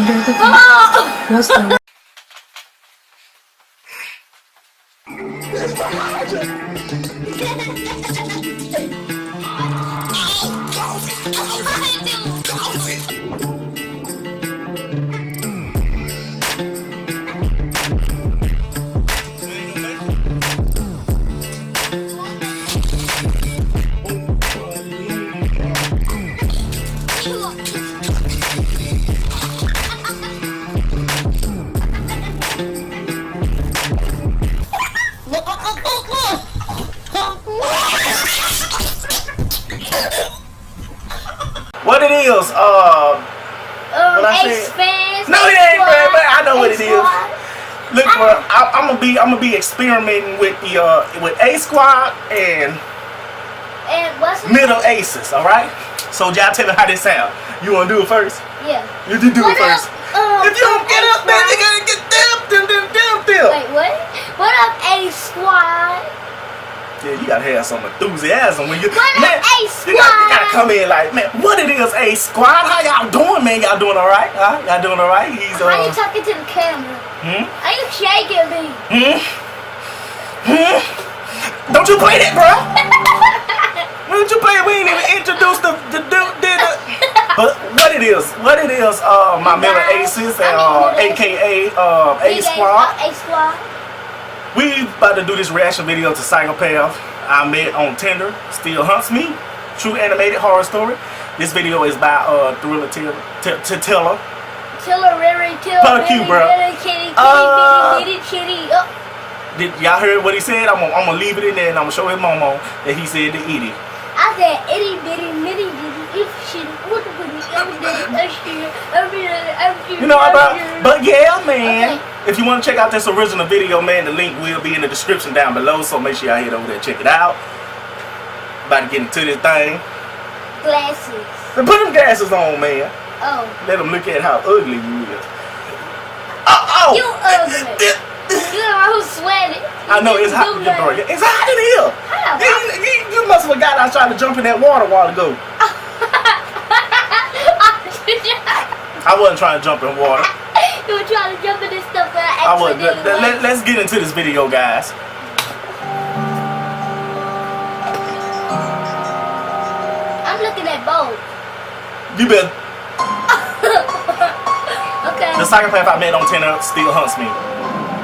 under the bed was the What it is, what I Ace said? fans. No, it ain't, man. I know what it is. Look, bro, I'm gonna be experimenting with the with A Squad and what's it? Middle Aces. All right. So y'all tell me how this sound. You wanna do it first? Yeah. You do it first. If you don't get up, man, you Squad? gotta get them. Wait, what? What up, A Squad? Yeah, you gotta have some enthusiasm when you. What Man, up, A you gotta Squad? come in like, man, what it is, A Squad? How y'all doing, man? Y'all doing all right? Huh? Y'all doing all right? He's How you talking to the camera? Are you shaking me? Don't you play that, bro? Don't you play it? We ain't even introduced the But what it is, my Middle Aces and AKA A Squad. A Squad. We about to do this reaction video to Psychopath. I met on Tinder, still hunts me. True animated horror story. This video is by Thriller Tiller. Tiller, Riri, Tiller, Fuck you, bro. Kitty. Did y'all heard what he said? I'm gonna leave it in there and I'm gonna show his momo that he said to eat it. I said itty bitty bitty bitty if shit what the You know about, but yeah, man. Okay. If you want to check out this original video, man, the link will be in the description down below. So make sure y'all head over there and check it out. About to get into this thing. Glasses. Put them glasses on, man. Oh. Let them look at how ugly you is. You ugly. You know who's sweating. I know it's hot. It's hot in here. How? You must have forgot I tried to jump in that water a while ago. I wasn't trying to jump in water. You were trying to jump in this stuff that I wasn't. Let's get into this video, guys. I'm looking at both. You better. Okay. The Psychopath I met on Tinder still hunts me.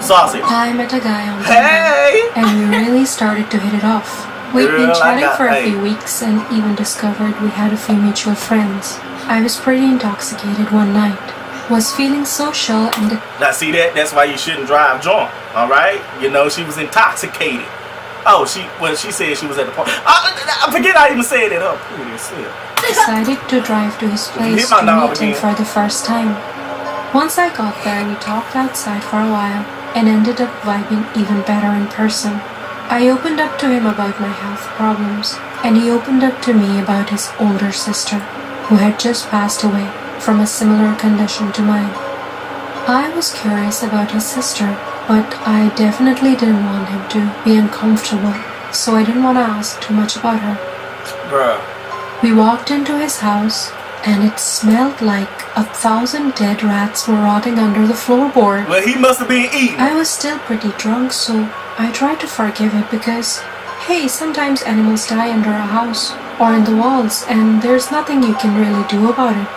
Sausage. I met a guy on Tinder, Hey! and we really started to hit it off. We'd been Girl, chatting for a hey. few weeks and even discovered we had a few mutual friends. I was pretty intoxicated one night. Was feeling social and Now see that? That's why you shouldn't drive drunk. All right? You know she was intoxicated. Oh, she said she was at the party. I forget I even said it up. decided to drive to his place to meet him for the first time. Once I got there, we talked outside for a while and ended up vibing even better in person. I opened up to him about my health problems, and he opened up to me about his older sister, who had just passed away from a similar condition to mine. I was curious about his sister, but I definitely didn't want him to be uncomfortable, so I didn't want to ask too much about her. Bruh. We walked into his house, and it smelled like 1,000 dead rats were rotting under the floorboard. Well, he must have been eating. I was still pretty drunk, so I tried to forgive it because, hey, sometimes animals die under a house or in the walls, and there's nothing you can really do about it.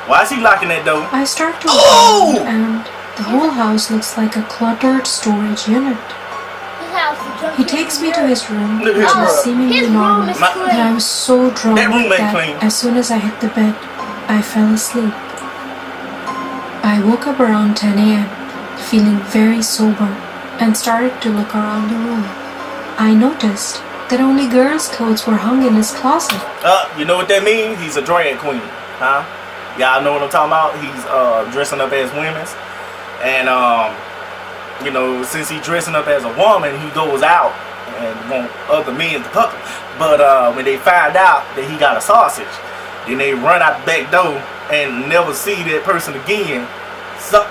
Why is he locking that door? I start to look around, and the whole house looks like a cluttered storage unit. He takes me to his room, which is seemingly normal, but I was so drunk that as soon as I hit the bed, I fell asleep. I woke up around 10 a.m., feeling very sober, and started to look around the room. I noticed that only girls' clothes were hung in his closet. You know what that means? He's a drag queen, huh? Y'all know what I'm talking about? He's dressing up as women's, and you know, since he's dressing up as a woman, he goes out and want other men to fuck him. But when they find out that he got a sausage, then they run out the back door and never see that person again. So,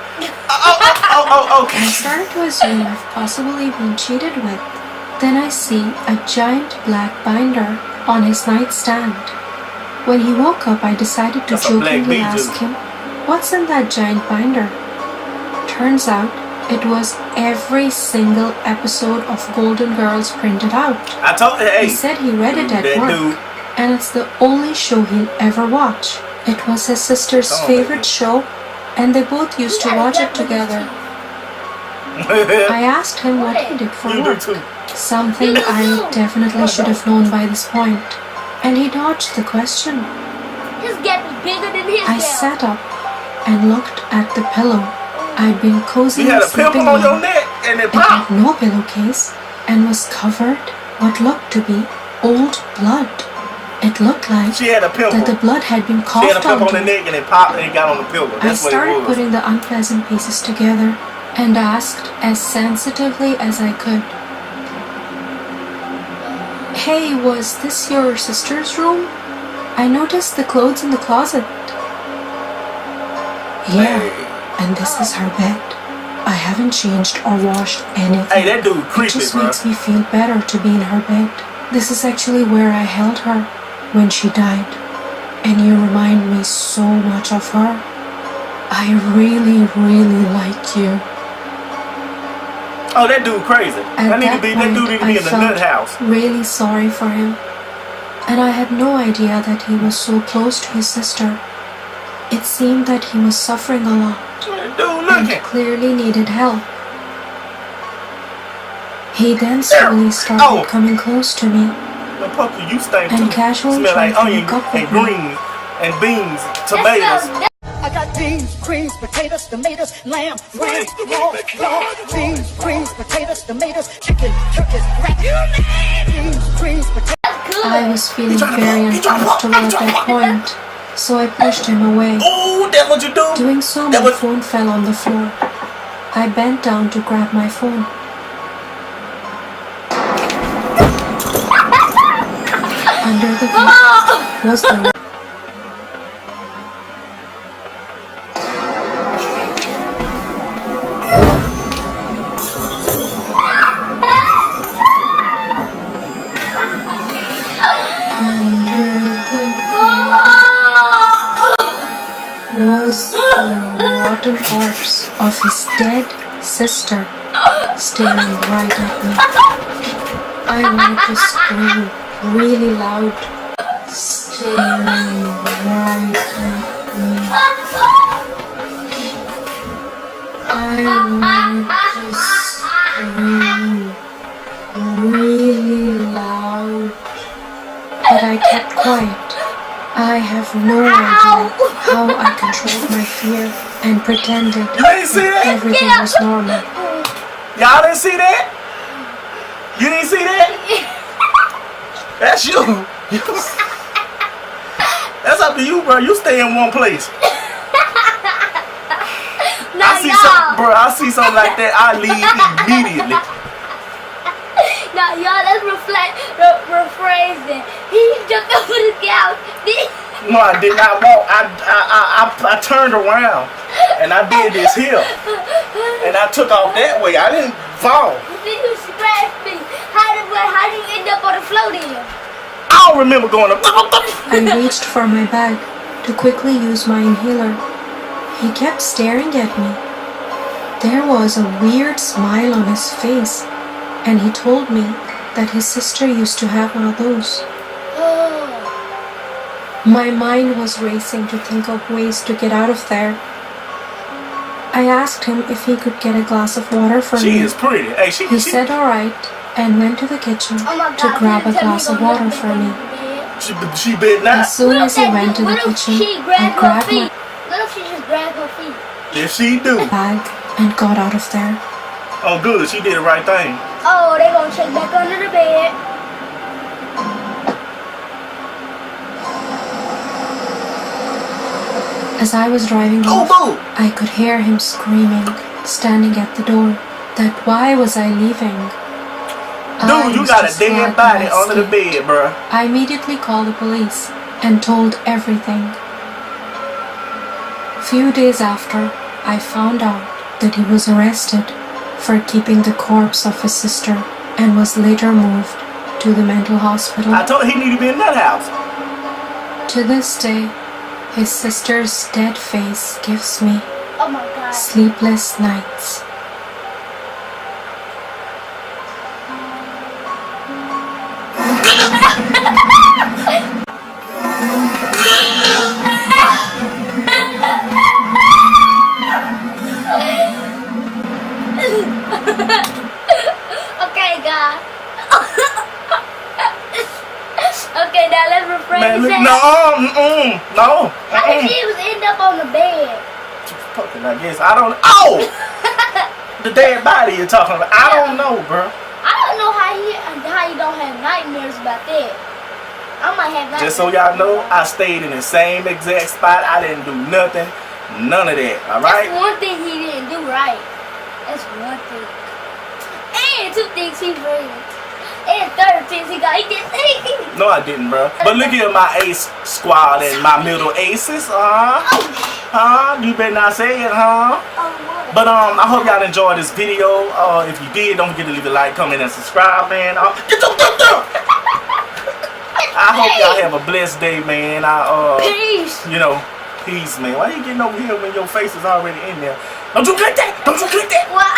okay. I started to assume I've possibly been cheated with. Then I see a giant black binder on his nightstand. When he woke up, I decided to That's a black jokingly beetle. ask him, "What's in that giant binder?" Turns out, it was every single episode of Golden Girls printed out. I told you, hey. He said he read it at that work, dude. and it's the only show he'll ever watch. It was his sister's Oh, favorite show, and they both used to watch it together. I asked him what he did for You do work, too. something I definitely should have known by this point, and he dodged the question. His gap is bigger than his I gap. sat up and looked at the pillow I'd been You cozily had a sleeping pimple on your on. neck and it It had popped. no pillowcase and was covered what looked to be old blood. It looked like She had a pimple. that the blood had been She had a coughed pimple on the onto. neck and it popped and it got on the pillow. I That's what it started was. putting the unpleasant pieces together and asked as sensitively as I could, "Hey, was this your sister's room? I noticed the clothes in the closet." "Yeah, Hey. and this is her bed. I haven't changed or washed anything. Hey, that dude It creepy, just bro. makes me feel better to be in her bed. This is actually where I held her when she died. And you remind me so much of her. I really, really like you." Oh, that dude crazy. At That that dude point, need to be I in the nut felt house. really sorry for him. And I had no idea that he was so close to his sister. It seemed that he was suffering a lot That dude and looking. clearly needed help. He then slowly started Oh. coming close to me The puppy you stink and too. casually Smell like tried to onion hook up and with me. greens and beans, That tomatoes. smells I got beans, creams, potatoes, tomatoes, lamb, ram, raw, dog, beans, creams, potatoes, tomatoes, chicken, turkeys, rat, beans, creams, potatoes. good. I was feeling trying to very fuck, he trying to fuck, uncomfortable he at trying to that fuck. point, so I pushed him away. Oh, that's what you do? Doing so, That my was- phone fell on the floor. I bent down to grab my phone. Under the bed was the was the rotten corpse of his dead sister staring right at me. I wanted to scream really loud, staring right at me. I wanted to scream really loud, but I kept quiet. I have no idea how I controlled my fear and pretended You ain't see that? everything was normal. Y'all didn't see that? You didn't see that? That's you. That's up to you, bro. You stay in one place. Now I see y'all, something, bro. I see something like that. I leave immediately. now y'all, let's rephrase it. He jumped over the couch. No, I did not walk. I turned around and I did this here, and I took off that way. I didn't fall. Then you scratched me. How did you end up on the floor then? I don't remember going up. I reached for my bag to quickly use my inhaler. He kept staring at me. There was a weird smile on his face, and he told me that his sister used to have one of those. My mind was racing to think of ways to get out of there. I asked him if he could get a glass of water for She me. is pretty. Hey, she. He said alright and went to the kitchen Oh my to God, grab a please tell me glass you of gonna water let for me. She bit not. As soon as he went to the What if kitchen, she I grabbed her grabbed feet? my What if she just grabbed her feet? Yes, she do. bag and got out of there. Oh, good. She did the right thing. Oh, they gonna check back under the bed. As I was driving Oh, off, boo. I could hear him screaming, standing at the door, that why was I leaving? Dude, you got a dead body under the bed. bed, bruh. I immediately called the police and told everything. Few days after, I found out that he was arrested for keeping the corpse of his sister and was later moved to the mental hospital. I told her he need to be in that house. To this day, his sister's dead face gives me Oh my God. sleepless nights. Okay, God. Okay, now let's rephrase Man, look, that. no. How did she was end up on the bed? Fucking, I guess. I don't. Oh! The dead body you're talking about. I don't know, bro. I don't know how you don't have nightmares about that. I might have nightmares. Just so y'all know, I stayed in the same exact spot. I didn't do nothing. None of that. Alright? That's one thing he didn't do right. That's one thing. And two things he ruined. And third things he got. He didn't say. No, I didn't, bro. But look at my ace squad and my middle aces. You better not say it, huh? But I hope y'all enjoyed this video. If you did, don't forget to leave a like, comment, and subscribe, man. Get your I hope y'all have a blessed day, man. Peace. You know, peace, man. Why you getting over here when your face is already in there? Don't you click that? Don't you click that? What?